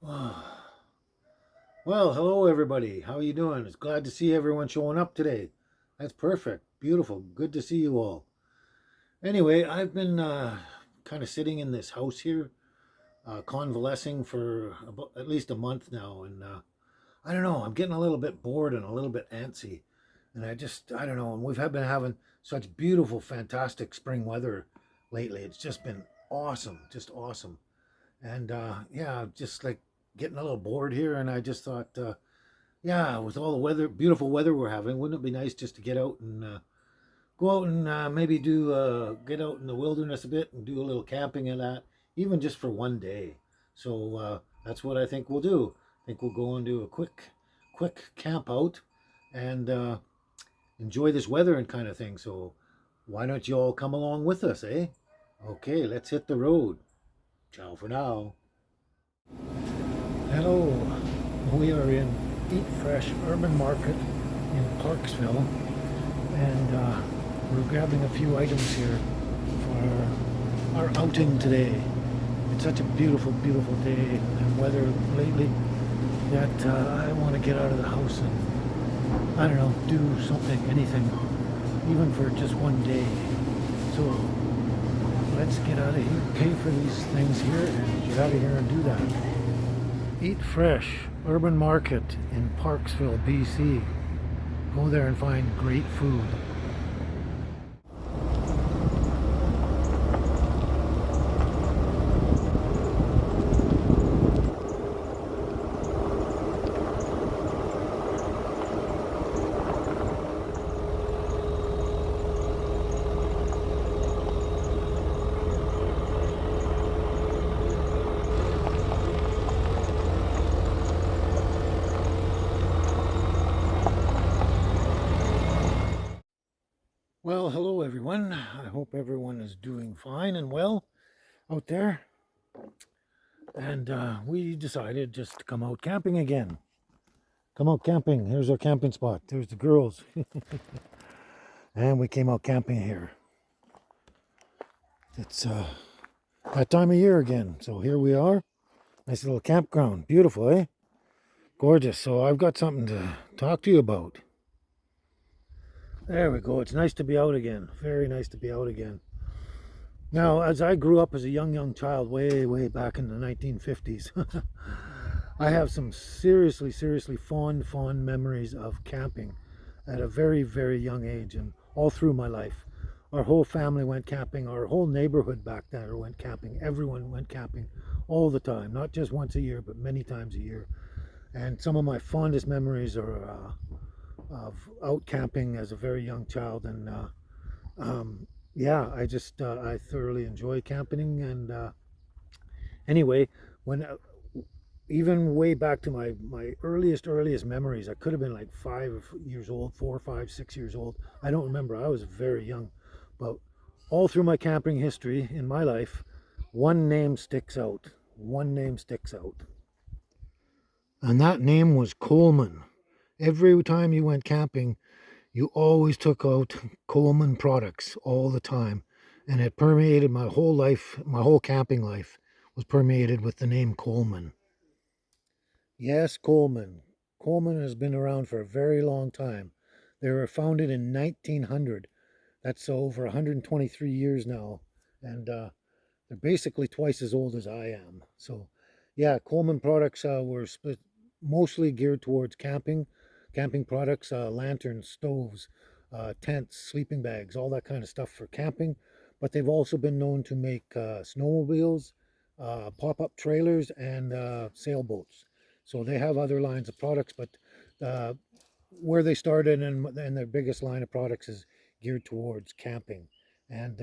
Well, hello everybody. How are you doing? It's glad to see everyone showing up today. That's perfect. Beautiful. Good to see you all. Anyway, I've been kind of sitting in this house here, convalescing for about, at least a month now, and I don't know. I'm getting a little bit bored and a little bit antsy, and I don't know. And been having such beautiful, fantastic spring weather lately. It's just been awesome, just awesome. And yeah, just like getting a little bored here, and I just thought. Yeah, with all the weather, beautiful weather we're having, wouldn't it be nice just to get out and go out and maybe get out in the wilderness a bit and do a little camping and that, even just for one day. So that's what I think we'll do. I think we'll go and do a quick camp out and enjoy this weather and kind of thing. So why don't you all come along with us, eh? Okay, let's hit the road. Ciao for now. Hello, we are in Eat Fresh Urban Market in Parksville, and we're grabbing a few items here for our outing today. It's such a beautiful, beautiful day and weather lately that I want to get out of the house and, I don't know, do something, anything, even for just one day. So let's get out of here, pay for these things here, and get out of here and do that. Eat Fresh Urban Market in Parksville, BC. Go there and find great food. Well, hello everyone. I hope everyone is doing fine and well out there. And we decided just to come out camping again. Come out camping. Here's our camping spot. There's the girls. And we came out camping here. It's that time of year again. So here we are. Nice little campground. Beautiful, eh? Gorgeous. So I've got something to talk to you about. There we go. It's nice to be out again. Very nice to be out again. Now, as I grew up as a young child, way back in the 1950s, I have some seriously fond memories of camping at a very young age and all through my life. Our whole family went camping. Our whole neighborhood back then went camping. Everyone went camping all the time, not just once a year, but many times a year. And some of my fondest memories are of out camping as a very young child. And yeah, I thoroughly enjoy camping. And anyway, when even way back to my earliest memories, I could have been like 5 years old, 4, 5, 6 years old. I don't remember. I was very young, but all through my camping history in my life, one name sticks out. One name sticks out, and that name was Coleman. Every time you went camping, you always took out Coleman products all the time, and it permeated my whole life. My whole camping life was permeated with the name Coleman. Yes, Coleman. Coleman has been around for a very long time. They were founded in 1900. That's over 123 years now, and they're basically twice as old as I am. So, yeah, Coleman products were split, mostly geared towards camping products, lanterns, stoves, tents, sleeping bags, all that kind of stuff for camping. But they've also been known to make snowmobiles, pop-up trailers, and sailboats. So they have other lines of products, but uh, where they started and their biggest line of products is geared towards camping. And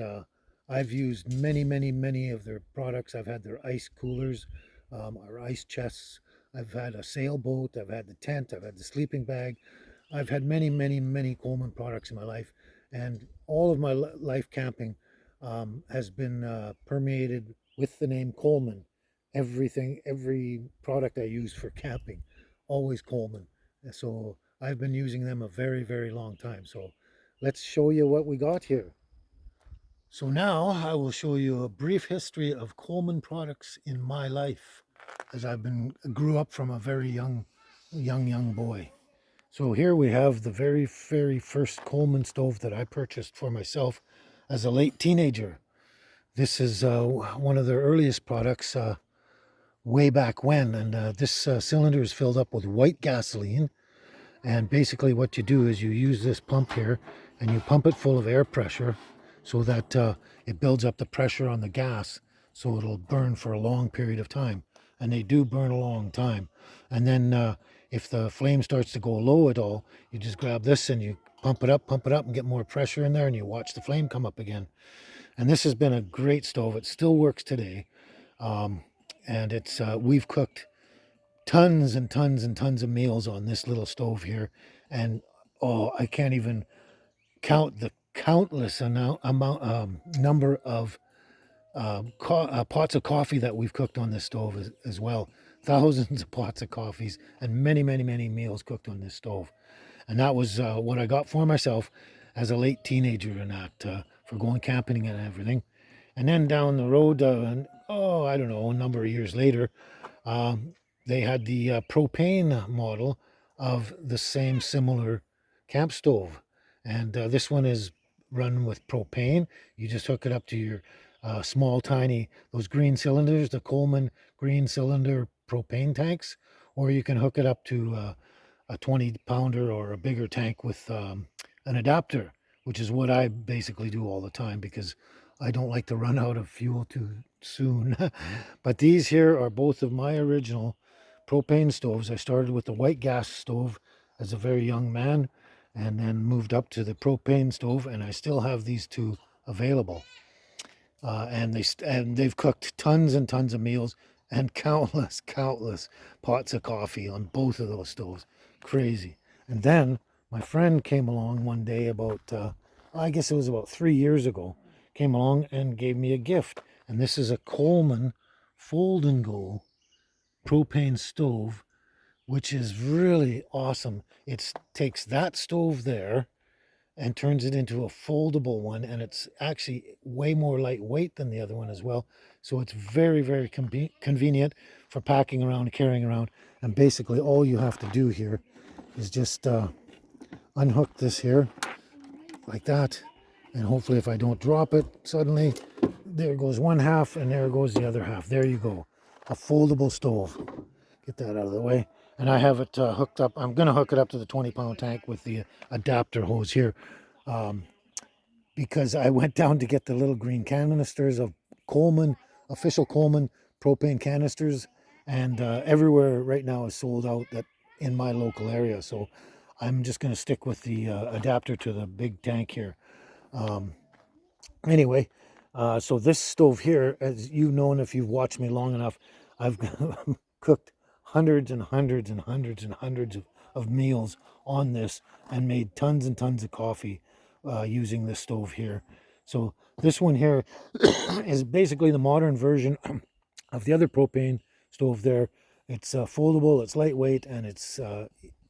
I've used many of their products. I've had their ice coolers, or ice chests. I've had a sailboat. I've had the tent. I've had the sleeping bag. I've had many Coleman products in my life, and all of my life camping has been permeated with the name Coleman. Everything, every product I use for camping, always Coleman. So I've been using them a very long time. So let's show you what we got here. So now I will show you a brief history of Coleman products in my life. as grew up from a very young boy. So here we have the very first Coleman stove that I purchased for myself as a late teenager. This is one of their earliest products way back when, and this cylinder is filled up with white gasoline. And basically what you do is you use this pump here and you pump it full of air pressure so that it builds up the pressure on the gas so it'll burn for a long period of time. And they do burn a long time. And then if the flame starts to go low at all, you just grab this and you pump it up and get more pressure in there, and you watch the flame come up again. And this has been a great stove. It still works today. And we've cooked tons and tons and tons of meals on this little stove here, and I can't even count the countless number of pots of coffee that we've cooked on this stove as well. Thousands of pots of coffees and many meals cooked on this stove. And that was what I got for myself as a late teenager, and that for going camping and everything. And then down the road, I don't know, a number of years later, they had the propane model of the same similar camp stove. And this one is run with propane. You just hook it up to your small, tiny, those green cylinders, the Coleman green cylinder propane tanks, or you can hook it up to a 20-pounder or a bigger tank with an adapter, which is what I basically do all the time because I don't like to run out of fuel too soon. But these here are both of my original propane stoves. I started with the white gas stove as a very young man and then moved up to the propane stove, and I still have these two available. And they've cooked tons and tons of meals and countless pots of coffee on both of those stoves. Crazy. And then my friend came along one day about, I guess it was about 3 years ago, came along and gave me a gift. And this is a Coleman fold and go propane stove, which is really awesome. It takes that stove there and turns it into a foldable one, and it's actually way more lightweight than the other one as well. So it's very convenient for packing around and carrying around. And basically all you have to do here is just unhook this here like that, and hopefully if I don't drop it suddenly, there goes one half and there goes the other half. There you go, a foldable stove. Get that out of the way. And I have it hooked up. I'm going to hook it up to the 20-pound tank with the adapter hose here, because I went down to get the little green canisters of Coleman, official Coleman propane canisters, and everywhere right now is sold out that in my local area. So I'm just going to stick with the adapter to the big tank here. Anyway, so this stove here, as you've known if you've watched me long enough, I've cooked hundreds of meals on this and made tons and tons of coffee using this stove here. So this one here is basically the modern version of the other propane stove there. It's foldable, it's lightweight, and it's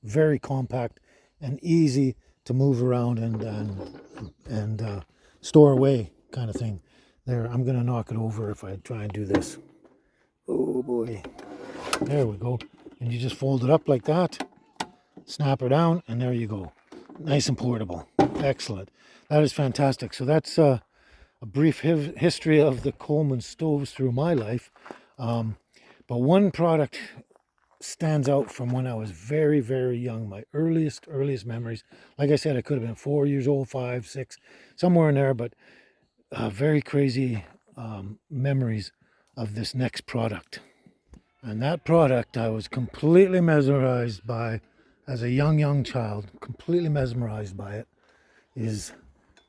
very compact and easy to move around and store away kind of thing. There, I'm going to knock it over if I try and do this. Oh boy. There we go. And you just fold it up like that, snap her down, and there you go. Nice and portable. Excellent. That is fantastic. So that's a brief history of the Coleman stoves through my life. But one product stands out from when I was very young. My earliest memories. Like I said, I could have been 4 years old, 5, 6, somewhere in there, but very crazy memories of this next product. And that product I was completely mesmerized by as a young child, completely mesmerized by it, is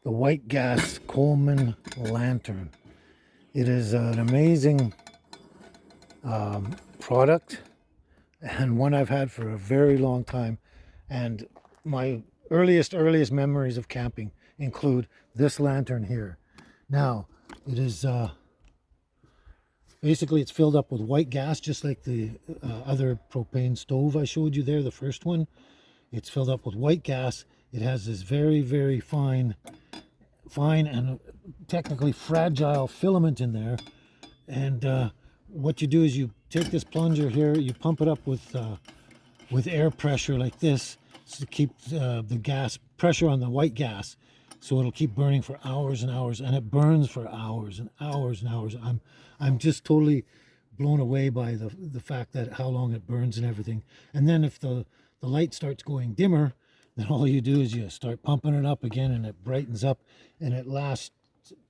the white gas Coleman lantern. It is an amazing product and one I've had for a very long time. And my earliest memories of camping include this lantern here. Now, it is basically it's filled up with white gas, just like the other propane stove I showed you there, the first one. It's filled up with white gas. It has this very fine and technically fragile filament in there. And what you do is you take this plunger here, you pump it up with air pressure like this to keep the gas pressure on the white gas, so it'll keep burning for hours and hours, and it burns for hours and hours and hours. I'm just totally blown away by the fact that how long it burns and everything. And then if the light starts going dimmer, then all you do is you start pumping it up again, and it brightens up, and it lasts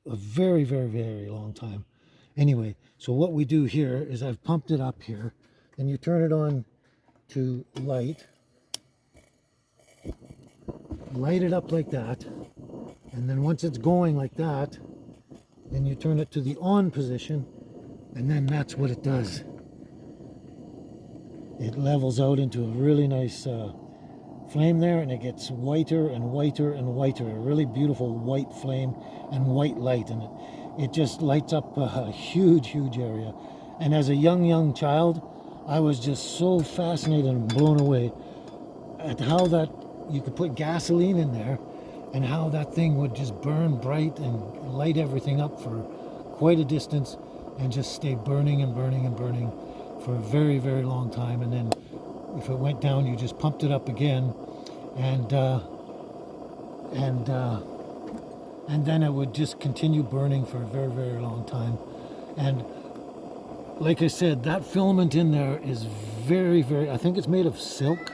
a very, very, very long time. Anyway, so what we do here is I've pumped it up here, and you turn it on to light it up like that, and then once it's going like that, then you turn it to the on position, and then that's what it does. It levels out into a really nice flame there, and it gets whiter and whiter and whiter, a really beautiful white flame and white light, and it just lights up a huge area. And as a young child, I was just so fascinated and blown away at how that you could put gasoline in there, and how that thing would just burn bright and light everything up for quite a distance, and just stay burning and burning and burning for a very, very long time. And then if it went down, you just pumped it up again, and then it would just continue burning for a very, very long time. And like I said, that filament in there is very, very, I think it's made of silk,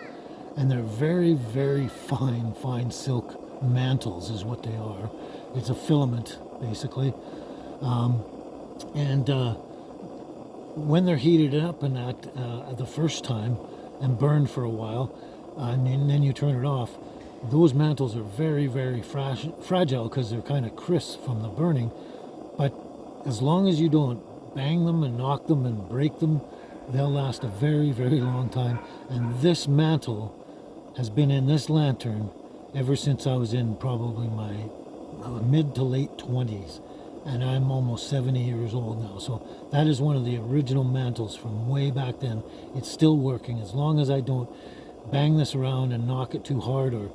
and they're very, very fine silk mantles is what they are. It's a filament, basically. When they're heated up in that the first time and burned for a while, and then you turn it off, those mantles are very, very fragile because they're kind of crisp from the burning. But as long as you don't bang them and knock them and break them, they'll last a very, very long time. And this mantle has been in this lantern ever since I was in probably my mid to late 20s. And I'm almost 70 years old now. So that is one of the original mantles from way back then. It's still working. As long as I don't bang this around and knock it too hard, or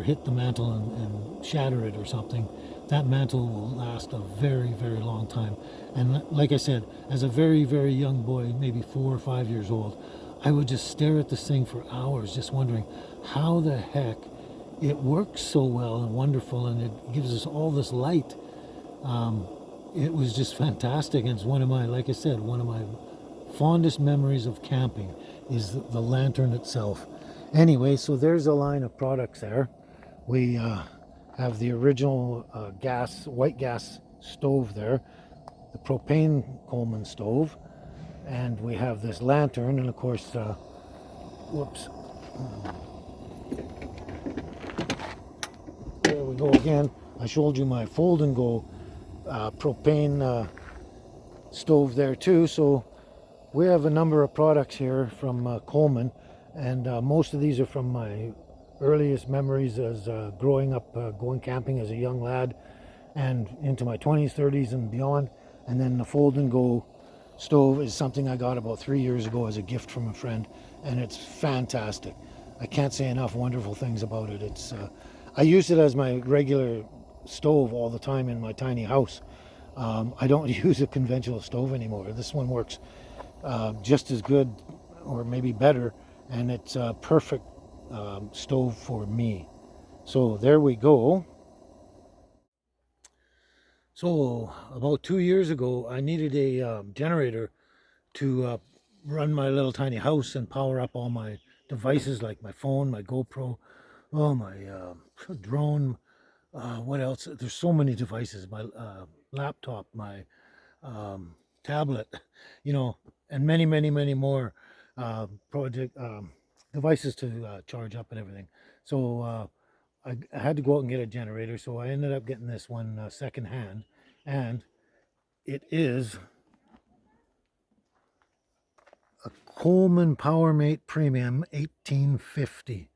hit the mantle and shatter it or something, that mantle will last a very, very long time. And like I said, as a very, very young boy, maybe 4 or 5 years old, I would just stare at this thing for hours, just wondering how the heck it works so well and wonderful, and it gives us all this light. It was just fantastic, and it's one of my, like I said, one of my fondest memories of camping is the lantern itself. Anyway, so there's a line of products there. We have the original white gas stove there, the propane Coleman stove, and we have this lantern, and of course, whoops, there we go again. I showed you my fold and go propane stove there too. So we have a number of products here from Coleman, and most of these are from my earliest memories as growing up, going camping as a young lad, and into my 20s, 30s, and beyond. And then the fold and go stove is something I got about 3 years ago as a gift from a friend, and it's fantastic. I can't say enough wonderful things about it. It's I use it as my regular stove all the time in my tiny house. I don't use a conventional stove anymore. This one works just as good, or maybe better, and it's a perfect stove for me. So there we go. So about 2 years ago, I needed a generator to run my little tiny house and power up all my devices, like my phone, my GoPro, my drone, what else? There's so many devices, my laptop, my tablet, and many more project devices to charge up and everything. So I had to go out and get a generator, so I ended up getting this one second hand, and it is a Coleman PowerMate Premium 1850.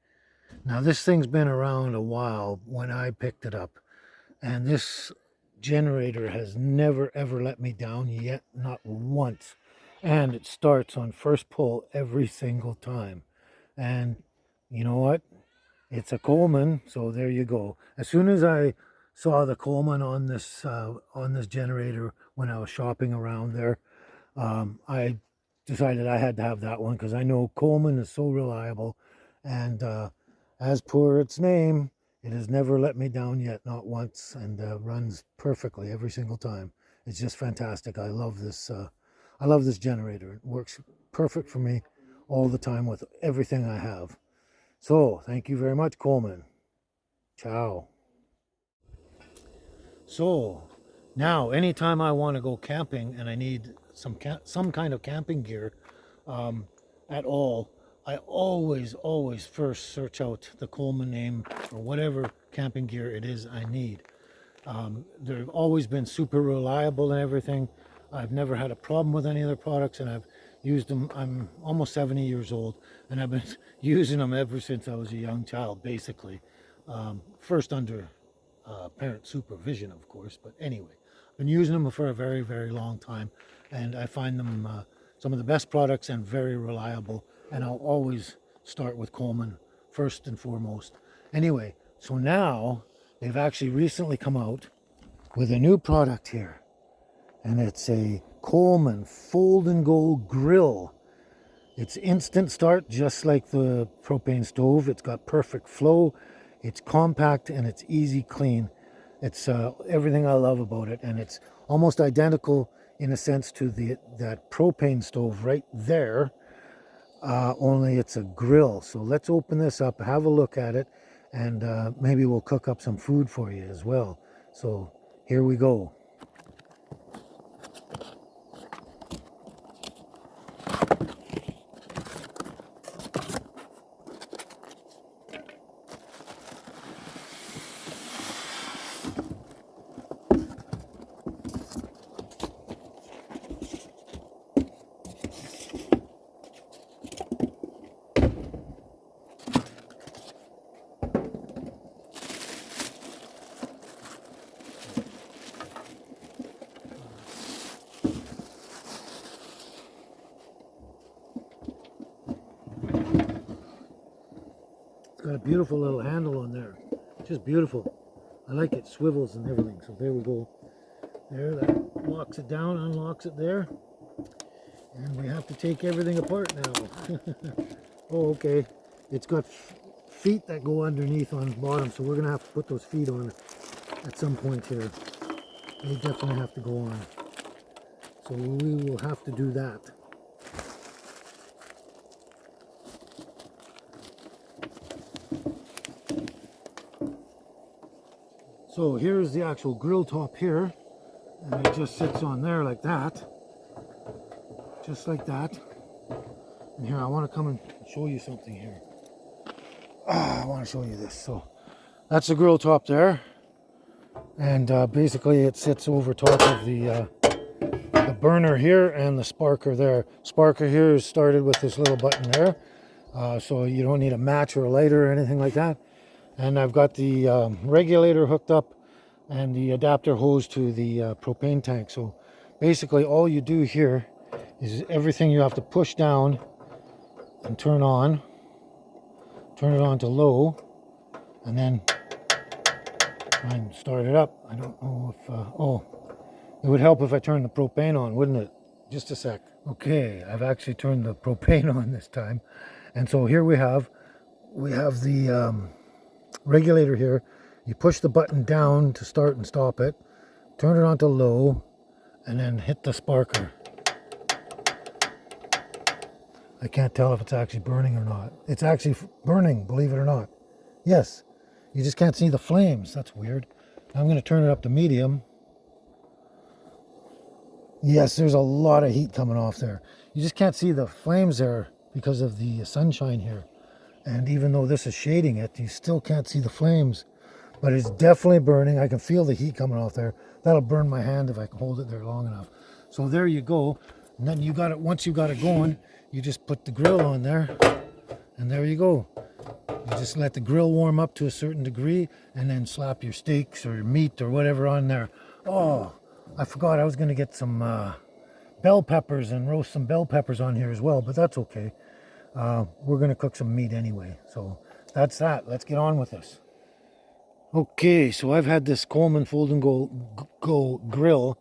Now this thing's been around a while when I picked it up, and this generator has never ever let me down yet, not once. And it starts on first pull every single time. And you know what? It's a Coleman, so there you go. As soon as I saw the Coleman on this generator when I was shopping around there, I decided I had to have that one because I know Coleman is so reliable, and as per its name, it has never let me down yet, not once, and runs perfectly every single time. It's just fantastic. I love this. I love this generator. It works perfect for me all the time with everything I have. So thank you very much, Coleman. Ciao. So now, anytime I want to go camping and I need some kind of camping gear at all, I always first search out the Coleman name for whatever camping gear it is I need. They've always been super reliable and everything. I've never had a problem with any of their products, and I've used them. I'm almost 70 years old, and I've been using them ever since I was a young child, basically. First under parent supervision, of course, but anyway, I've been using them for a very long time, and I find them some of the best products and very reliable, and I'll always start with Coleman first and foremost. Anyway, so now they've actually recently come out with a new product here, and it's a Coleman Fold and Go grill. It's instant start, just like the propane stove. It's got perfect flow, it's compact, and it's easy clean. It's everything I love about it, and it's almost identical in a sense to that propane stove right there, only it's a grill. So let's open this up, have a look at it, and maybe we'll cook up some food for you as well. So here we go. It's got a beautiful little handle on there. Just beautiful. I like it. Swivels and everything. So there we go. There, that locks it down, unlocks it there. And we have to take everything apart now. Oh, okay. It's got feet that go underneath on the bottom, so we're going to have to put those feet on at some point here. They definitely have to go on. So we will have to do that. So here's the actual grill top here, and it just sits on there like that, just like that. And here, I want to come and show you something here. I want to show you this. So that's the grill top there, and basically it sits over top of the burner here and the sparker there. Sparker here is started with this little button there, so you don't need a match or a lighter or anything like that. And I've got the regulator hooked up and the adapter hose to the propane tank. So basically all you do here is everything you have to push down and turn on. Turn it on to low, and then try and start it up. I don't know if, oh, it would help if I turned the propane on, wouldn't it? Just a sec. Okay, I've actually turned the propane on this time. And so here we have the regulator here. You push the button down to start and stop it, turn it on to low, and then hit the sparker. I can't tell if it's actually burning or not. It's actually burning, believe it or not. Yes, you just can't see the flames. That's weird. I'm going to turn it up to medium. Yes, there's a lot of heat coming off there. You just can't see the flames there because of the sunshine here. And even though this is shading it, you still can't see the flames. But it's definitely burning. I can feel the heat coming off there. That'll burn my hand if I can hold it there long enough. So there you go. And then you got it. Once you got it going, you just put the grill on there, and there you go. You just let the grill warm up to a certain degree, and then slap your steaks or your meat or whatever on there. Oh, I forgot I was going to get some bell peppers and roast some bell peppers on here as well, but that's okay. We're going to cook some meat anyway. So that's that. Let's get on with this. Okay, so I've had this Coleman Fold and Go grill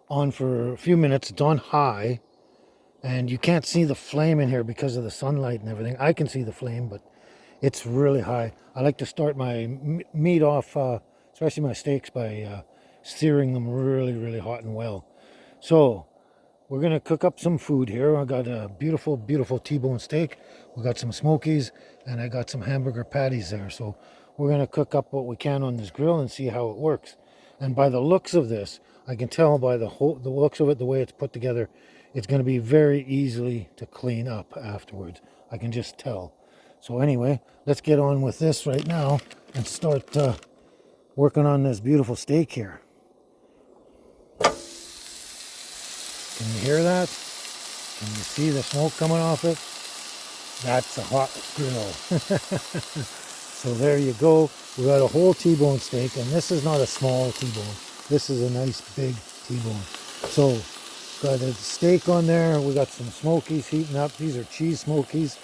on for a few minutes. It's on high. And you can't see the flame in here because of the sunlight and everything. I can see the flame, but it's really high. I like to start my meat off, especially my steaks, by searing them really, really hot and well. So we're gonna cook up some food here. I got a beautiful, beautiful T-bone steak. We got some smokies, and I got some hamburger patties there. So we're gonna cook up what we can on this grill and see how it works. And by the looks of this, I can tell by the looks of it, the way it's put together, it's gonna be very easily to clean up afterwards. I can just tell. So anyway, let's get on with this right now and start working on this beautiful steak here. Can you hear that? Can you see the smoke coming off it? That's a hot grill. So there you go. We got a whole T-bone steak, and this is not a small T-bone. This is a nice big T-bone. So got a steak on there. We got some smokies heating up. These are cheese smokies.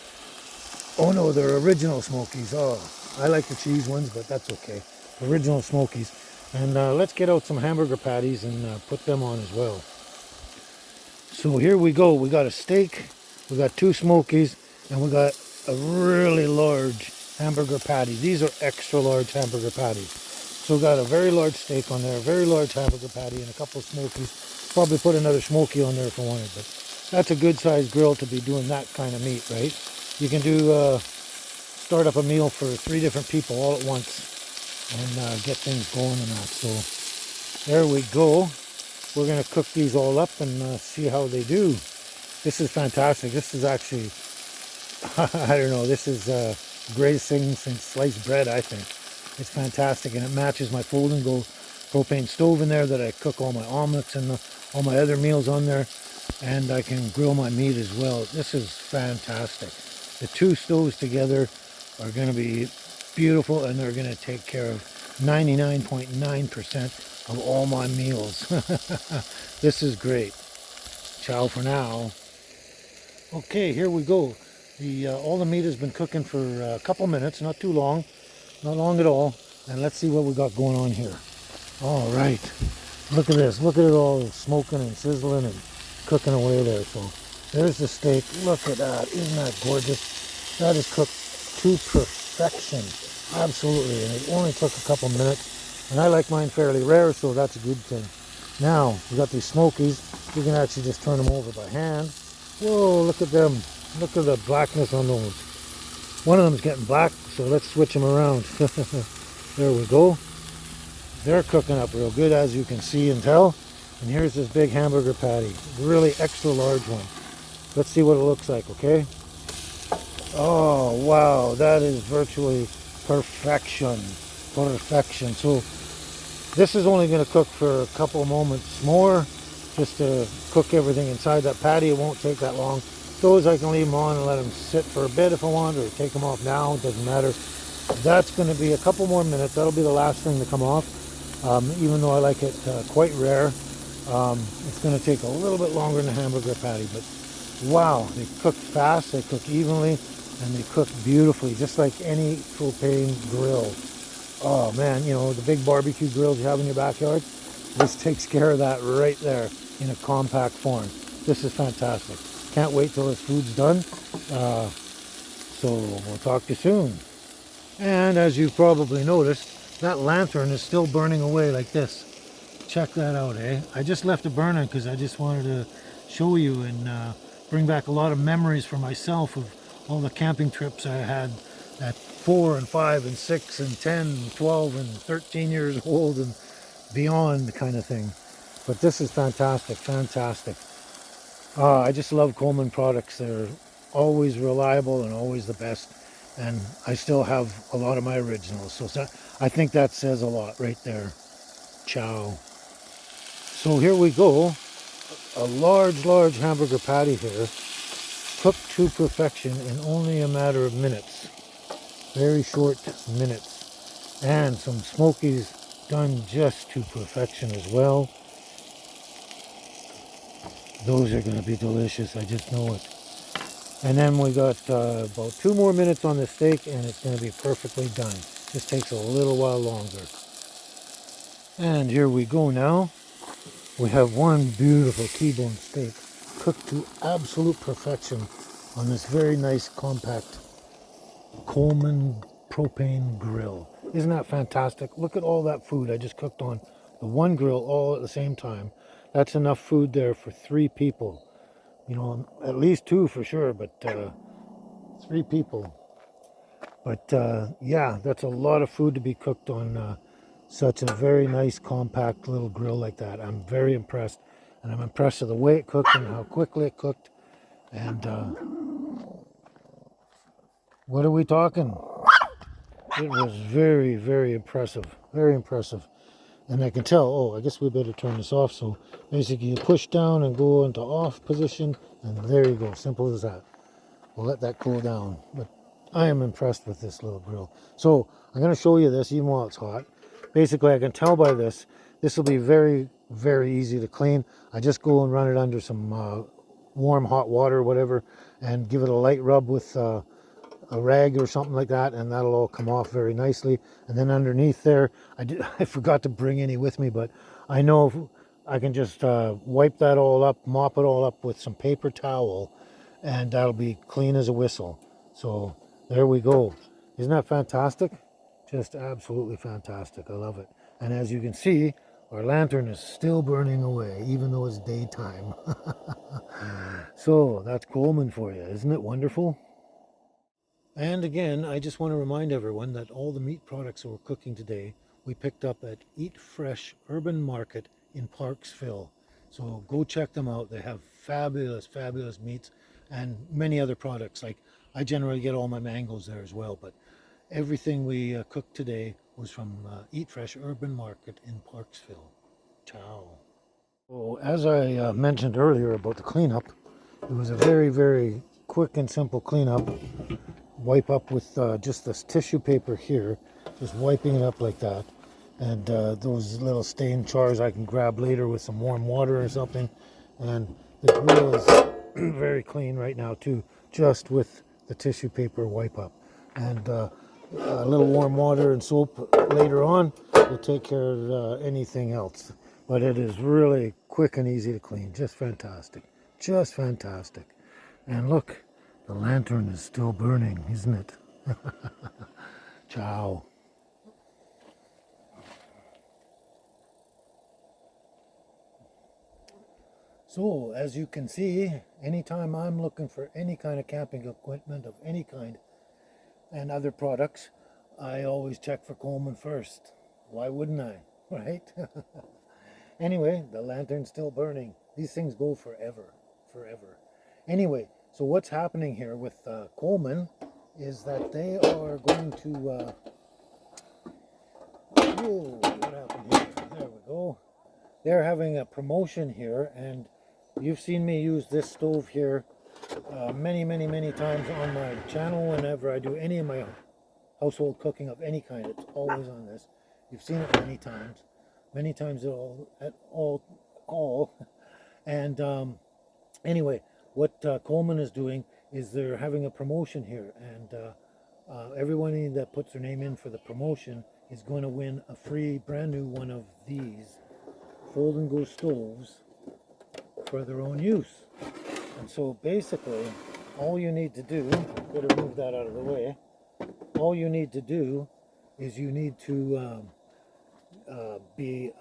Oh no, they're original smokies. Oh, I like the cheese ones, but that's okay. Original smokies. And let's get out some hamburger patties and put them on as well. So here we go. We got a steak, we got two smokies, and we got a really large hamburger patty. These are extra large hamburger patties. So we got a very large steak on there, a very large hamburger patty, and a couple of smokies. Probably put another smoky on there if I wanted, but that's a good sized grill to be doing that kind of meat, right? You can do start up a meal for 3 different people all at once and get things going and that. So there we go. We're going to cook these all up and see how they do. This is fantastic. This is actually, I don't know, this is the greatest thing since sliced bread, I think. It's fantastic, and it matches my fold and go propane stove in there that I cook all my omelets and all my other meals on there, and I can grill my meat as well. This is fantastic. The 2 stoves together are going to be beautiful, and they're going to take care of 99.9% of all my meals. This is great. Ciao for now. Okay, here we go. All the meat has been cooking for a couple minutes, not too long, not long at all. And let's see what we got going on here. All right, look at this. Look at it all smoking and sizzling and cooking away there. So there's the steak. Look at that. Isn't that gorgeous? That is cooked to perfection. Absolutely. And it only took a couple minutes. And I like mine fairly rare, so that's a good thing. Now, we got these smokies. You can actually just turn them over by hand. Whoa, look at them. Look at the blackness on those. One of them's getting black, so let's switch them around. There we go. They're cooking up real good, as you can see and tell. And here's this big hamburger patty. Really extra large one. Let's see what it looks like, okay? Oh, wow. That is virtually perfection. Perfection. So this is only going to cook for a couple moments more, just to cook everything inside that patty. It won't take that long. Those I can leave them on and let them sit for a bit if I want, or take them off now. It doesn't matter. That's going to be a couple more minutes. That'll be the last thing to come off. Even though I like it quite rare, it's going to take a little bit longer than a hamburger patty. But wow, they cook fast, they cook evenly, and they cook beautifully, just like any propane grill. Oh man, you know, the big barbecue grills you have in your backyard, this takes care of that right there in a compact form. This is fantastic. Can't wait till this food's done. So we'll talk to you soon. And as you probably noticed, that lantern is still burning away like this. Check that out, eh? I just left it burning because I just wanted to show you and bring back a lot of memories for myself of all the camping trips I had at 4 and 5 and 6 and 10 and 12 and 13 years old and beyond kind of thing. But this is fantastic, fantastic. I just love Coleman products. They're always reliable and always the best. And I still have a lot of my originals. So I think that says a lot right there. Ciao. So here we go. A large, large hamburger patty here. Cooked to perfection in only a matter of minutes. Very short minutes. And some smokies done just to perfection as well. Those are going to be delicious, I just know it. And then we got about 2 more minutes on the steak and it's going to be perfectly done. Just takes a little while longer. And here we go now. We have one beautiful T-bone steak. cooked to absolute perfection on this very nice compact Coleman propane grill. Isn't that fantastic? Look at all that food I just cooked on the one grill all at the same time. That's enough food there for 3 people. You know, at least 2 for sure, but 3 people. But yeah, that's a lot of food to be cooked on such a very nice compact little grill like that. I'm very impressed. And I'm impressed with the way it cooked and how quickly it cooked. And what are we talking? It was very, very impressive. Very impressive. And I can tell, oh, I guess we better turn this off. So basically you push down and go into off position. And there you go. Simple as that. We'll let that cool down. But I am impressed with this little grill. So I'm going to show you this even while it's hot. Basically, I can tell by this, this will be very, very easy to clean. I just go and run it under some warm hot water or whatever and give it a light rub with a rag or something like that, and that'll all come off very nicely. And then underneath there, I forgot to bring any with me, but I know if I can just wipe that all up, mop it all up with some paper towel, and that'll be clean as a whistle. So there we go. Isn't that fantastic? Just absolutely fantastic. I love it. And as you can see, our lantern is still burning away, even though it's daytime. So that's Coleman for you. Isn't it wonderful? And again, I just want to remind everyone that all the meat products that we're cooking today, we picked up at Eat Fresh Urban Market in Parksville. So go check them out. They have fabulous, fabulous meats and many other products. Like I generally get all my mangoes there as well, but everything we cooked today was from Eat Fresh Urban Market in Parksville. Ciao. So as I mentioned earlier about the cleanup, it was a very, very quick and simple cleanup. Wipe up with just this tissue paper here, just wiping it up like that. And those little stain jars I can grab later with some warm water or something. And the grill is very clean right now too, just with the tissue paper wipe up. And a little warm water and soap later on will take care of anything else. But it is really quick and easy to clean. Just fantastic. Just fantastic. And look, the lantern is still burning, isn't it? Ciao. So, as you can see, anytime I'm looking for any kind of camping equipment of any kind and other products, I always check for Coleman first. Why wouldn't I, right? Anyway, the lantern's still burning. These things go forever, forever. Anyway, so what's happening here with Coleman is that they are going to... whoa, what happened here? There we go. They're having a promotion here, and you've seen me use this stove here many, many, many times on my channel. Whenever I do any of my household cooking of any kind, it's always on this. You've seen it many times at all. And anyway, what Coleman is doing is they're having a promotion here, and everyone that puts their name in for the promotion is going to win a free brand new one of these fold and go stoves for their own use. And so basically all you need to do, better move that out of the way, all you need to do is you need to be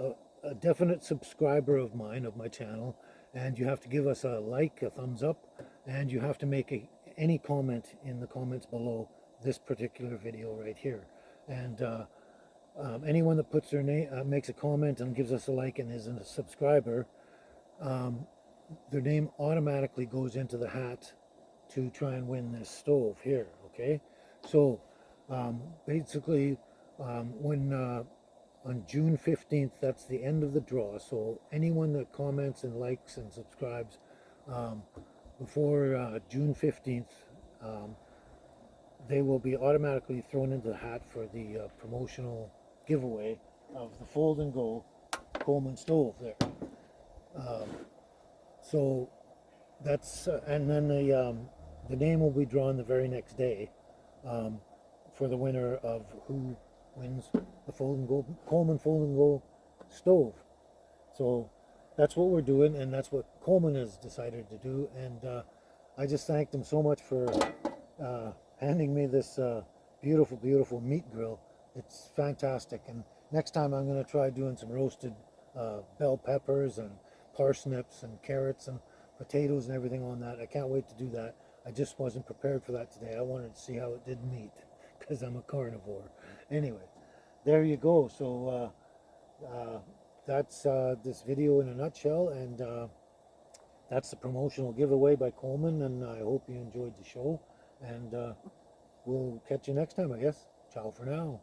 a definite subscriber of mine, of my channel, and you have to give us a like, a thumbs up, and you have to make any comment in the comments below this particular video right here. And anyone that puts their name, makes a comment and gives us a like and isn't a subscriber, their name automatically goes into the hat to try and win this stove here. Okay, so basically when on June 15th, that's the end of the draw. So anyone that comments and likes and subscribes before June 15th, they will be automatically thrown into the hat for the promotional giveaway of the fold and go Coleman stove there. So that's and then the name will be drawn the very next day for the winner of who wins the fold and go Coleman fold and go stove. So that's what we're doing, and that's what Coleman has decided to do, and I just thanked him so much for handing me this beautiful, beautiful meat grill. It's fantastic, and next time I'm going to try doing some roasted bell peppers and parsnips and carrots and potatoes and everything on that. I can't wait to do that. I just wasn't prepared for that today. I wanted to see how it did meat because I'm a carnivore. Anyway, there you go. So that's this video in a nutshell, and that's the promotional giveaway by Coleman, and I hope you enjoyed the show, and we'll catch you next time, I guess. Ciao for now.